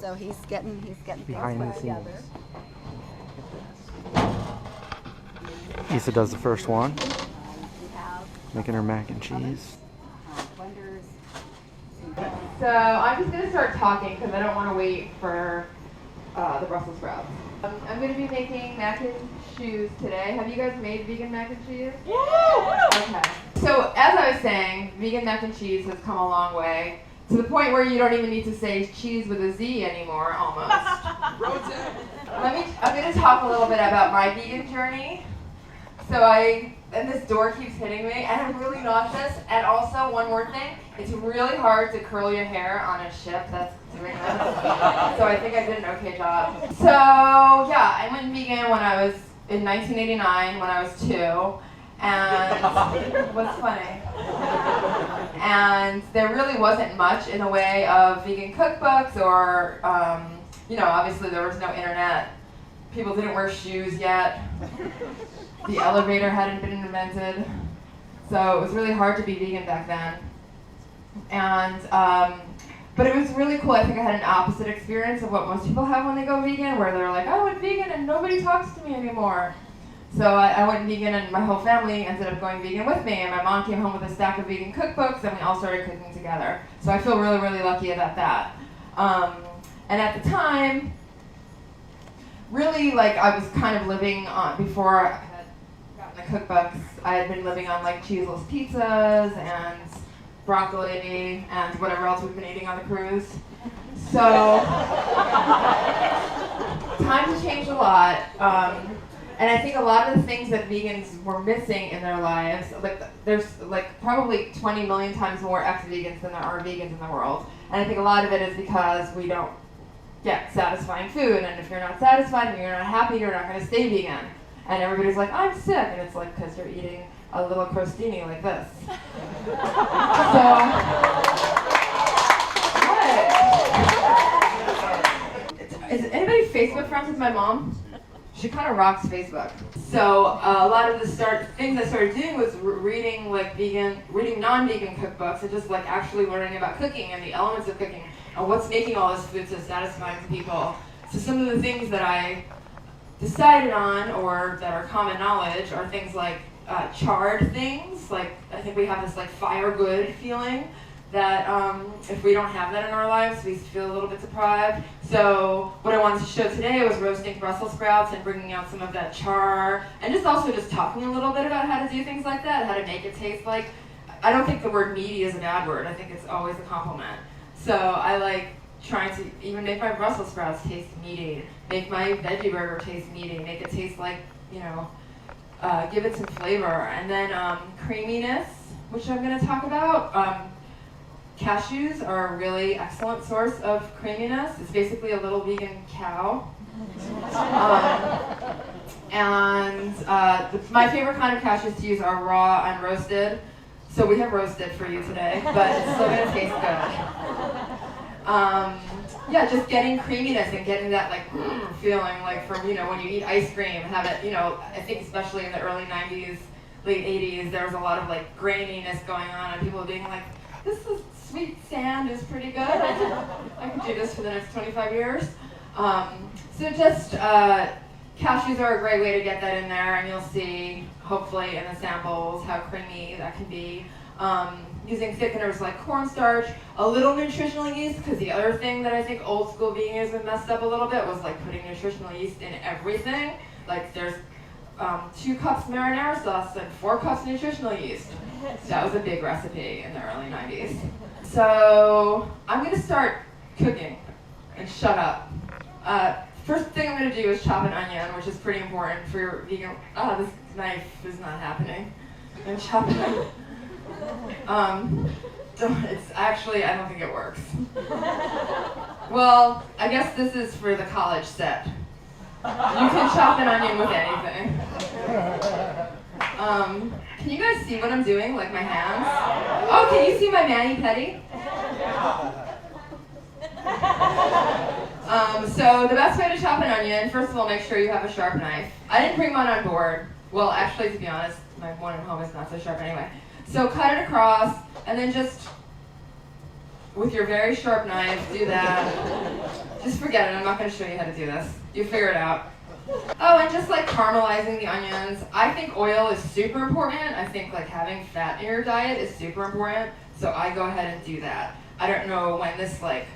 So he's getting behind the together. scenes. Issa does the first one, making her mac and cheese. So I'm just going to start talking because I don't want to wait for the Brussels sprouts. I'm going to be making mac and cheese today. Have you guys made vegan mac and cheese? Yeah! Okay. So as I was saying, vegan mac and cheese has come a long way to the point where you don't even need to say cheese with a Z anymore, almost. I'm going to talk a little bit about my vegan journey. And this door keeps hitting me, and I'm really nauseous. And also, one more thing, it's really hard to curl your hair on a ship that's doing this. So I think I did an okay job. So yeah, I went vegan when I was in 1989, when I was 2. And what's funny? And there really wasn't much in the way of vegan cookbooks or, obviously there was no internet. People didn't wear shoes yet. The elevator hadn't been invented, so it was really hard to be vegan back then. And but it was really cool. I think I had an opposite experience of what most people have when they go vegan, where they're like, I went vegan and nobody talks to me anymore. So I went vegan, and my whole family ended up going vegan with me. And my mom came home with a stack of vegan cookbooks, and we all started cooking together. So I feel really, really lucky about that. And at the time, really, I was kind of living on, before I had gotten the cookbooks, I had been living on cheeseless pizzas and broccoli and whatever else we've been eating on the cruise. So times changed a lot. And I think a lot of the things that vegans were missing in their lives, there's probably 20 million times more ex-vegans than there are vegans in the world. And I think a lot of it is because we don't get satisfying food, and if you're not satisfied and you're not happy, you're not going to stay vegan. And everybody's like, I'm sick, and it's because you're eating a little crostini like this. What? Is anybody Facebook friends with my mom? She kind of rocks Facebook. So a lot of the things I started doing was reading non-vegan cookbooks, and just actually learning about cooking and the elements of cooking and what's making all this food so satisfying to people. So some of the things that I decided on, or that are common knowledge, are things like charred things. I think we have this fire good feeling that if we don't have that in our lives, we feel a little bit deprived. So what I wanted to show today was roasting Brussels sprouts and bringing out some of that char, and just talking a little bit about how to do things like that, how to make it taste like. I don't think the word meaty is a bad word. I think it's always a compliment. So I like trying to even make my Brussels sprouts taste meaty, make my veggie burger taste meaty, make it taste give it some flavor. And then creaminess, which I'm going to talk about. Cashews are a really excellent source of creaminess. It's basically a little vegan cow. My favorite kind of cashews to use are raw and roasted. So we have roasted for you today, but it's still going to taste good. Just getting creaminess and getting that feeling from when you eat ice cream, have it, I think especially in the early 90s, late 80s, there was a lot of graininess going on, and people being like, this is sweet sand is pretty good. I could do this for the next 25 years. Cashews are a great way to get that in there, and you'll see, hopefully, in the samples how creamy that can be. Using thickeners like cornstarch, a little nutritional yeast, because the other thing that I think old school veganism messed up a little bit was putting nutritional yeast in everything. There's 2 cups marinara sauce and 4 cups nutritional yeast. That was a big recipe in the early 90s. So I'm going to start cooking and shut up. First thing I'm going to do is chop an onion, which is pretty important for your vegan. This knife is not happening. I'm going to chop an onion. I don't think it works. Well, I guess this is for the college set. You can chop an onion with anything. Can you guys see what I'm doing? My hands? Oh, can you see my mani-pedi? So the best way to chop an onion, first of all, make sure you have a sharp knife. I didn't bring one on board. Well, actually, to be honest, my one at home is not so sharp anyway. So cut it across, and then just with your very sharp knife, do that. Just forget it, I'm not gonna show you how to do this. You figure it out. Oh, and just like caramelizing the onions. I think oil is super important. I think like having fat in your diet is super important. So I go ahead and do that. I don't know when this like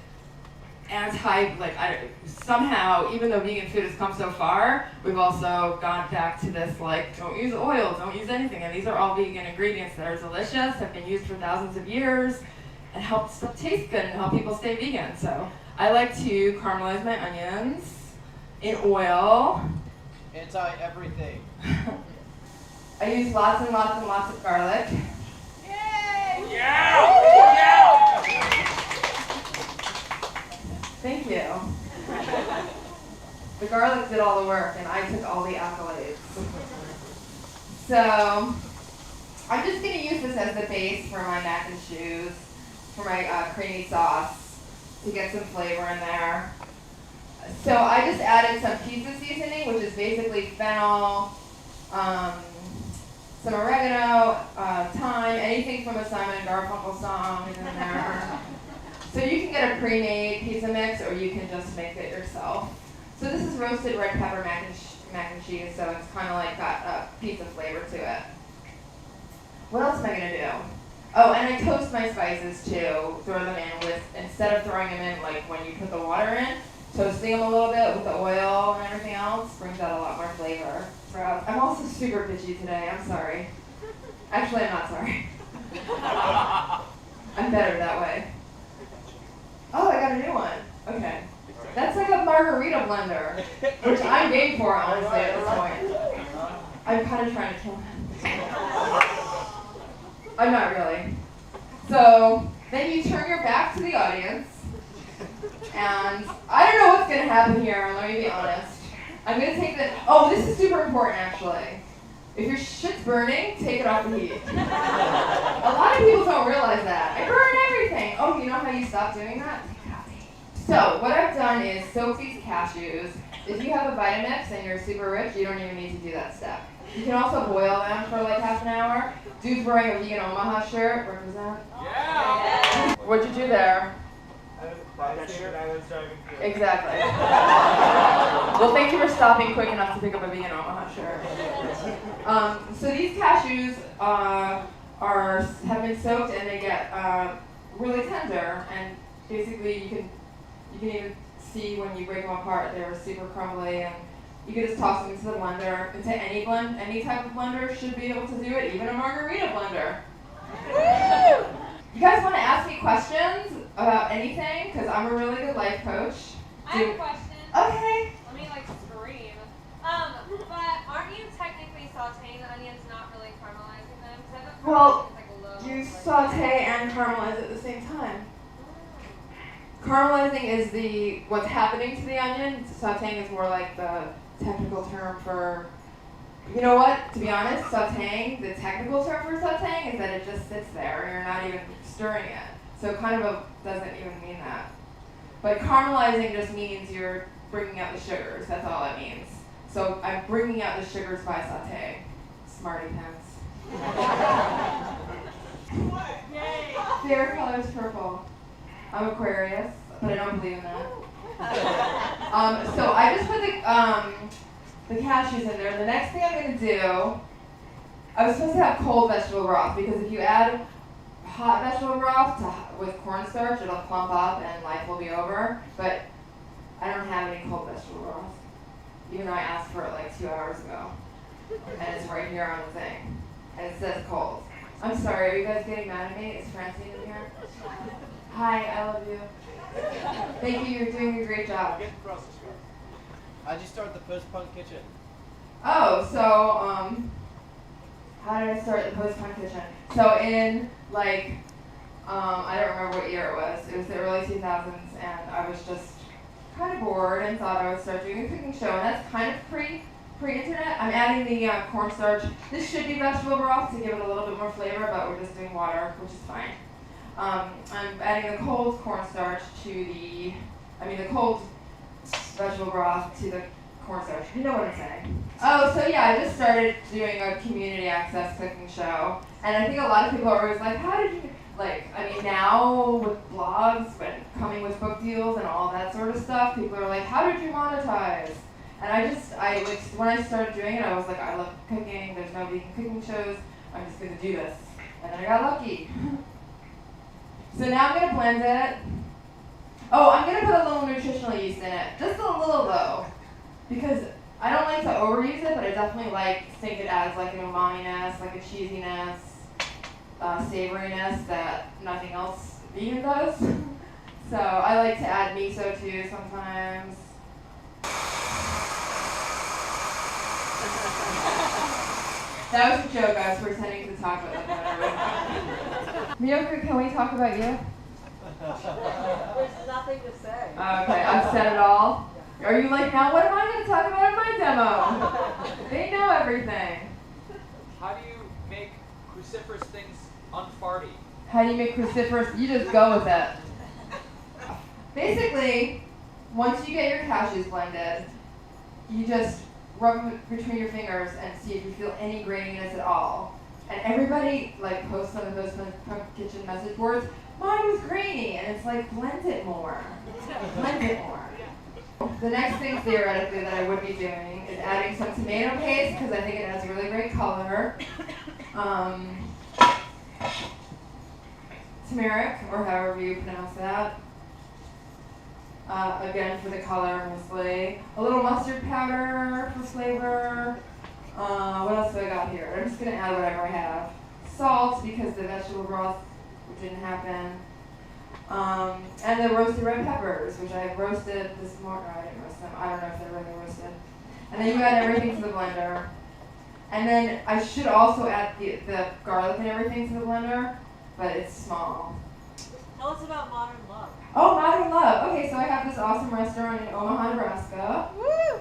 somehow, even though vegan food has come so far, we've also gone back to this like, don't use oil, don't use anything. And these are all vegan ingredients that are delicious, have been used for thousands of years, and help stuff taste good and help people stay vegan. So I like to caramelize my onions in oil. Anti-everything. I use lots and lots and lots of garlic. Yay! Yeah! Thank you. The garlic did all the work and I took all the accolades. So I'm just going to use this as the base for my mac and cheese, for my creamy sauce, to get some flavor in there. So I just added some pizza seasoning, which is basically fennel, some oregano, thyme, anything from a Simon and Garfunkel song is in there. So you can get a pre-made pizza mix, or you can just make it yourself. So this is roasted red pepper mac and cheese, so it's kind of like got a pizza flavor to it. What else am I gonna do? Oh, and I toast my spices too. Throw them in with, instead of throwing them in like when you put the water in, toasting them a little bit with the oil and everything else brings out a lot more flavor. I'm also super bitchy today, I'm sorry. Actually, I'm not sorry. I'm better that way. Oh, I got a new one. Okay. That's like a margarita blender, which I'm game for, honestly, at this point. I'm kind of trying to kill him. I'm not really. So, then you turn your back to the audience, and I don't know what's going to happen here, let me be honest. I'm going to take the, oh, this is super important, actually. If your shit's burning, take it off the heat. A lot of people don't realize that. I burn everything. Oh, you know how you stop doing that? Take it off the heat. So, what I've done is soak these cashews. If you have a Vitamix and you're super rich, you don't even need to do that step. You can also boil them for like half an hour. Dude's wearing a Vegan Omaha shirt. Represent? Yeah! What'd you do there? Exactly. Well, thank you for stopping quick enough to pick up a Vegan Omaha shirt. So these cashews have been soaked and they get really tender, and basically you can even see when you break them apart they're super crumbly, and you can just toss them into the blender. Into any type of blender should be able to do it, even a margarita blender. Woo! You guys want to ask me questions about anything? Because I'm a really good life coach. I have a question. Okay. Let me like scream. But aren't you technically sauteing the onions, not really caramelizing them? Well, like you saute and caramelize at the same time. Caramelizing is what's happening to the onion. Sauteing is more like the technical term for, you know what, to be honest, sauteing, the technical term for sauteing is that it just sits there and you're not even stirring it. So it kind of doesn't even mean that. But caramelizing just means you're bringing out the sugars, that's all it means. So I'm bringing out the sugars by sauteing. Smarty pants. Favorite color is purple. I'm Aquarius, but I don't believe in that. So I just put the cashews in there. The next thing I'm going to do, I was supposed to have cold vegetable broth, because if you add hot vegetable broth with cornstarch, it'll plump up and life will be over. But I don't have any cold vegetable broth, even though I asked for it like 2 hours ago. And it's right here on the thing. And it says cold. I'm sorry, are you guys getting mad at me? Is Francine in here? Hi, I love you. Thank you, you're doing a great job. How'd you start the post-punk kitchen? Oh, so, how did I start the post-punk kitchen? So in, like, I don't remember what year it was. It was the early 2000s, and I was just kind of bored and thought I would start doing a cooking show, and that's kind of pre-internet. I'm adding the cornstarch. This should be vegetable broth to give it a little bit more flavor, but we're just doing water, which is fine. I'm adding the cold cornstarch to the cold vegetable broth to the cornstarch. You know what I'm saying. Oh, so yeah, I just started doing a community access cooking show. And I think a lot of people are always like, how did you, like, I mean, now with blogs and coming with book deals and all that sort of stuff, people are like, how did you monetize? And I like, when I started doing it, I was like, I love cooking, there's no vegan cooking shows, I'm just gonna do this. And then I got lucky. So now I'm gonna blend it. Oh, I'm gonna put a little nutritional yeast in it, just a little though, because I don't like to overuse it, but I definitely think it adds like an umami-ness, like a cheesiness, savoriness that nothing else vegan does. So I like to add miso too sometimes. That was a joke. I was pretending to talk about that. Miyoko, can we talk about you? There's nothing to say. Okay, I've said it all. Are you like, now what am I going to talk about in my demo? They know everything. How do you make cruciferous things unfarty? How do you make cruciferous? You just go with it. Basically, once you get your cashews blended, you just rub them between your fingers and see if you feel any graininess at all. And everybody like posts on the Post Punk Kitchen message boards, mine was grainy, and it's like, blend it more. Blend it more. The next thing theoretically that I would be doing is adding some tomato paste because I think it adds really great color. Turmeric, or however you pronounce that. Again, for the color mostly. A little mustard powder for flavor. What else do I got here? I'm just going to add whatever I have. Salt, because the vegetable broth didn't happen. And the roasted red peppers, which I roasted this morning. No, I didn't roast them. I don't know if they're really roasted. And then you add everything to the blender. And then I should also add the garlic and everything to the blender, but it's small. Tell us about Modern Love. Oh, Modern Love. Okay, so I have this awesome restaurant in Omaha, Nebraska. Woo!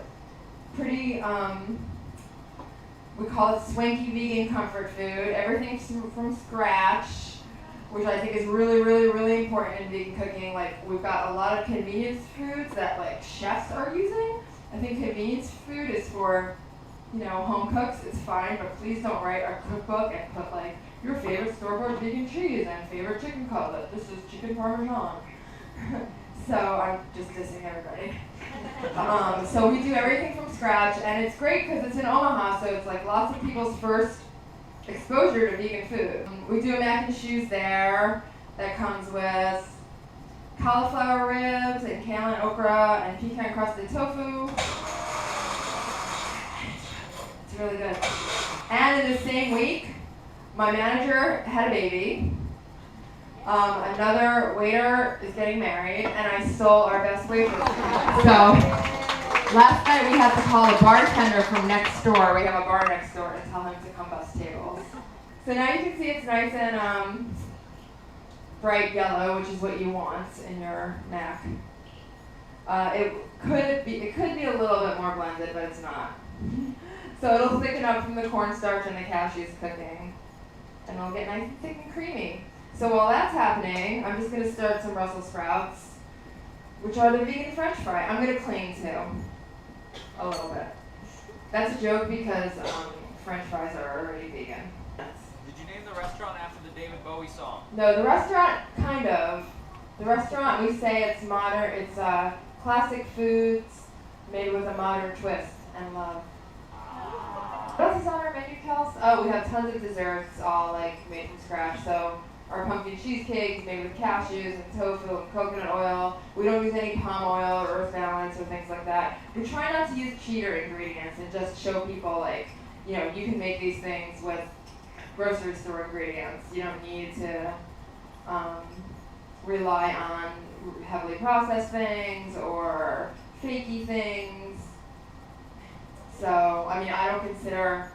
Pretty, we call it swanky vegan comfort food. Everything's from scratch, which I think is really, really, really important in vegan cooking. Like, we've got a lot of convenience foods that, like, chefs are using. I think convenience food is for, home cooks. It's fine, but please don't write a cookbook and put, like, your favorite store-bought vegan cheese and favorite chicken cutlet. This is chicken parmesan. So I'm just dissing everybody. So we do everything from scratch, and it's great because it's in Omaha, so it's like lots of people's first exposure to vegan food. We do a mac and cheese there that comes with cauliflower ribs and kale and okra and pecan crusted tofu. It's really good. And in the same week, my manager had a baby. Another waiter is getting married, and I stole our best waitress. So last night we had to call the bartender from next door. We have a bar next door, and tell him to come bus tables. So now you can see it's nice and bright yellow, which is what you want in your mac. It could be a little bit more blended, but it's not. So it'll thicken up from the cornstarch and the cashews cooking, and it'll get nice and thick and creamy. So while that's happening, I'm just going to start some Brussels sprouts, which are the vegan French fry. I'm going to cling to a little bit. That's a joke because French fries are already vegan. Did you name the restaurant after the David Bowie song? No, the restaurant, kind of. The restaurant, we say it's modern, it's classic foods made with a modern twist and love. What else is on our menu, Kels? Oh, we have tons of desserts, all like made from scratch. So our pumpkin cheesecake is made with cashews and tofu and coconut oil. We don't use any palm oil or earth balance or things like that. We try not to use cheater ingredients and just show people like, you can make these things with grocery store ingredients. You don't need to rely on heavily processed things or fakey things. So, I don't consider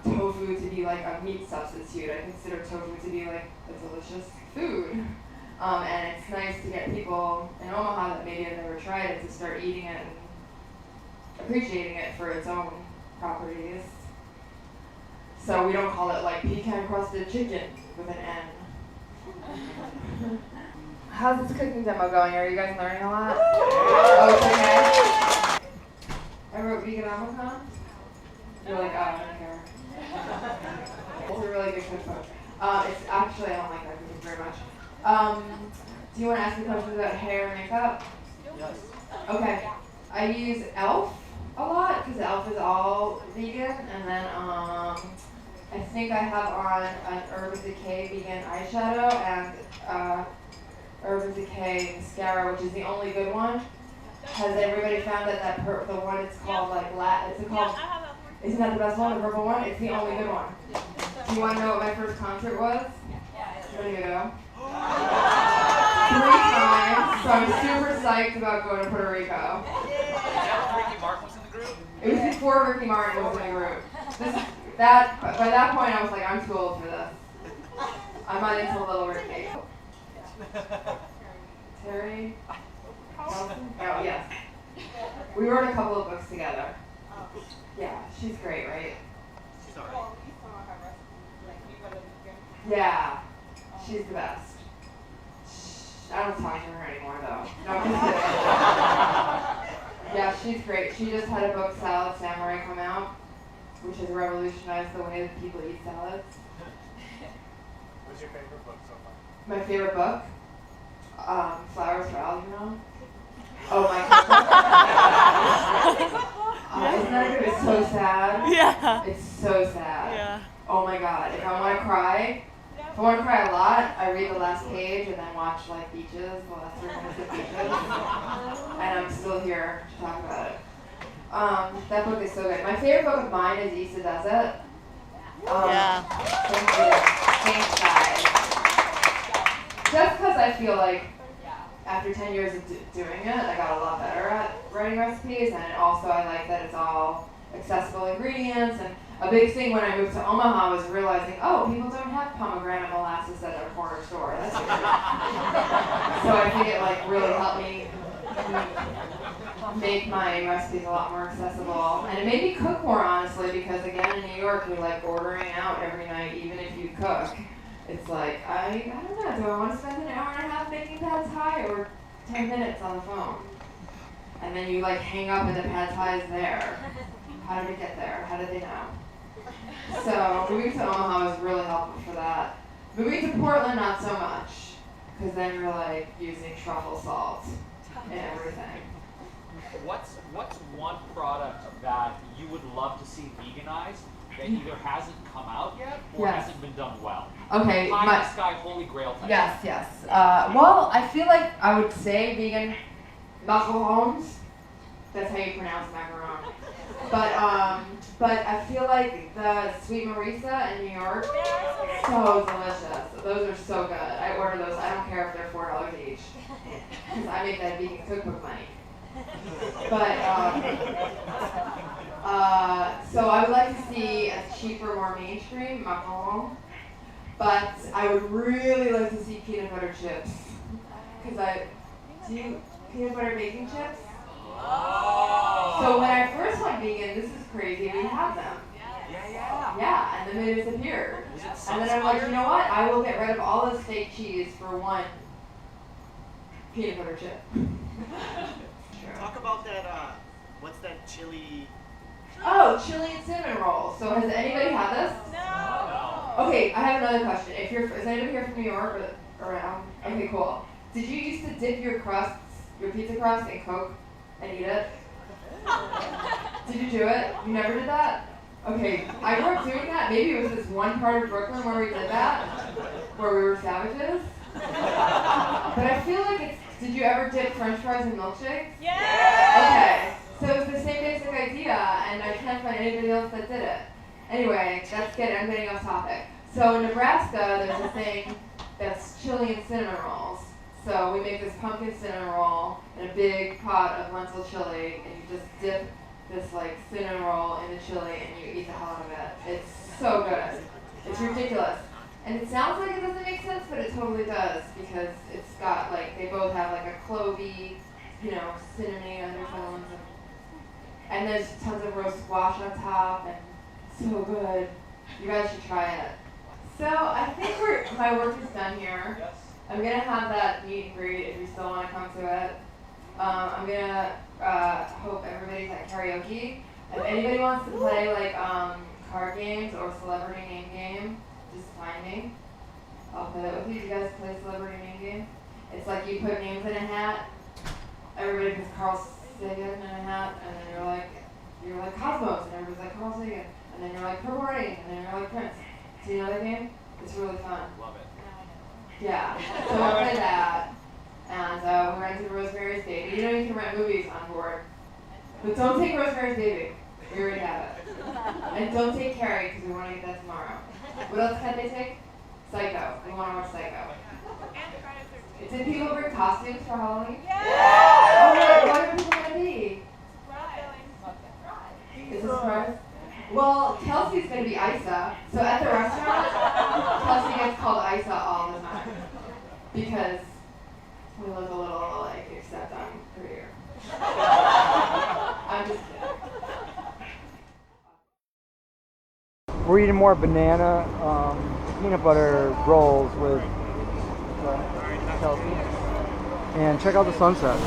tofu to be like a meat substitute. I consider tofu to be like a delicious food. And it's nice to get people in Omaha that maybe have never tried it to start eating it and appreciating it for its own properties. So we don't call it like pecan crusted chicken with an N. How's this cooking demo going? Are you guys learning a lot? Oh, it's okay. I wrote Veganomicon. You're like, oh, I don't care. It's a really good cookbook. It's actually, I don't like that music very much. Do you want to ask me questions about hair and makeup? Yes. Okay. I use e.l.f. a lot because e.l.f. is all vegan, and then I think I have on an Urban Decay vegan eyeshadow and Urban Decay mascara, which is the only good one. Has everybody found that the one it's called like it's called? Isn't that the best one, the purple one? It's the only good one. Do you want to know what my first concert was? Where do you go? 3 times, so I'm super psyched about going to Puerto Rico. Ricky Martin was in the group? It was before Ricky Martin was in the group. By that point, I was like, I'm too old for this. I'm not into Little Ricky. Terry? Nelson? Oh, yes. We wrote a couple of books together. Yeah, she's great, right? She's alright. Yeah, she's the best. I don't talk to her anymore, though. No, I'm just kidding. Yeah, she's great. She just had a book, Salad Samurai, come out, which has revolutionized the way that people eat salads. What's your favorite book so far? My favorite book? Flowers for Algernon. Oh my god. Isn't that good? It's so sad. Yeah. It's so sad. Yeah. Oh my god. If I want to cry, if I want to cry a lot, I read the last page and then watch like Beaches, the last 3 minutes of Beaches. And I'm still here to talk about it. That book is so good. My favorite book of mine is Issa Does It. Yeah. Thank you. Thanks, guys. Just because I feel like after 10 years of doing it, I got a lot better at writing recipes, and also I like that it's all accessible ingredients. And a big thing when I moved to Omaha was realizing, oh, people don't have pomegranate molasses at their corner store. That's weird. So I think it like really helped me make my recipes a lot more accessible. And it made me cook more, honestly, because again, in New York, you're like ordering out every night, even if you cook. It's like, I don't know, do I want to spend an hour and a half making pad thai or 10 minutes on the phone? And then you like hang up and the pad thai is there. How did it get there? How did they know? So moving to Omaha was really helpful for that. Moving to Portland, not so much, because then you're like using truffle salt and everything. What's one product that you would love to see veganized that either hasn't come out yet or Yes. hasn't been done well? Okay, Pie in the sky, holy grail type. yes. Well, I feel like I would say vegan macarons. That's how you pronounce macaron. But I feel like the Sweet Marisa in New York, so delicious. Those are so good. I order those. I don't care if they're $4 each, because I make that vegan cookbook money. But so I would like to see a cheaper, more mainstream macaron. But I would really like to see peanut butter chips, because do peanut butter baking chips. Oh. So when I first went vegan, this is crazy, we have them. Yeah, and then they disappeared. And then I'm like, you know what? I will get rid of all this fake cheese for one peanut butter chip. Talk about that, what's that chili? Oh, chili and cinnamon rolls. So has anybody had this? No. Okay, I have another question. Is anybody here from New York or around? Okay, cool. Did you used to dip your pizza crust in Coke and eat it? Did you do it? You never did that? Okay, I grew up doing that. Maybe it was this one part of Brooklyn where we did that, where we were savages. But I feel like did you ever dip French fries in milkshakes? Yeah. Okay, so it's the same basic idea, and I can't find anybody else that did it. Anyway, I'm getting off topic. So in Nebraska, there's a thing that's chili and cinnamon rolls. So we make this pumpkin cinnamon roll in a big pot of lentil chili, and you just dip this like cinnamon roll in the chili, and you eat the hell out of it. It's so good. It's ridiculous. And it sounds like it doesn't make sense, but it totally does, because it's got like, they both have like a clovey, cinnamony undertones, and there's tons of roast squash on top, and so good. You guys should try it. So I think my work is done here. Yes. I'm gonna have that meet and greet if you still want to come to it. I'm gonna hope everybody's at karaoke. If anybody wants to play like card games or celebrity name game, just find me. I'll play that with you. You guys play Celebrity Name Game? It's like you put names in a hat. Everybody puts Carl Sagan in a hat, and then you're like Cosmos, and everybody's like Carl Sagan, and then you're like Purple Rain, and then you're like Prince. Do you know that game? It's really fun. Love it. Yeah. So we'll play that, and we rented Rosemary's Baby. You know you can rent movies on board, but don't take Rosemary's Baby. We already have it. And don't take Carrie because we want to get that tomorrow. What else can they take? Psycho. We want to watch Psycho. Did people bring costumes for Halloween? Yeah! Oh my, what are people going to be? Is it a surprise? Well, Kelsey's going to be Isa. So at the restaurant, Kelsey gets called Isa all the time. Because we look a little like, except I'm prettier. I'm just kidding. We're eating more banana peanut butter rolls with Kelsey. And check out the sunset.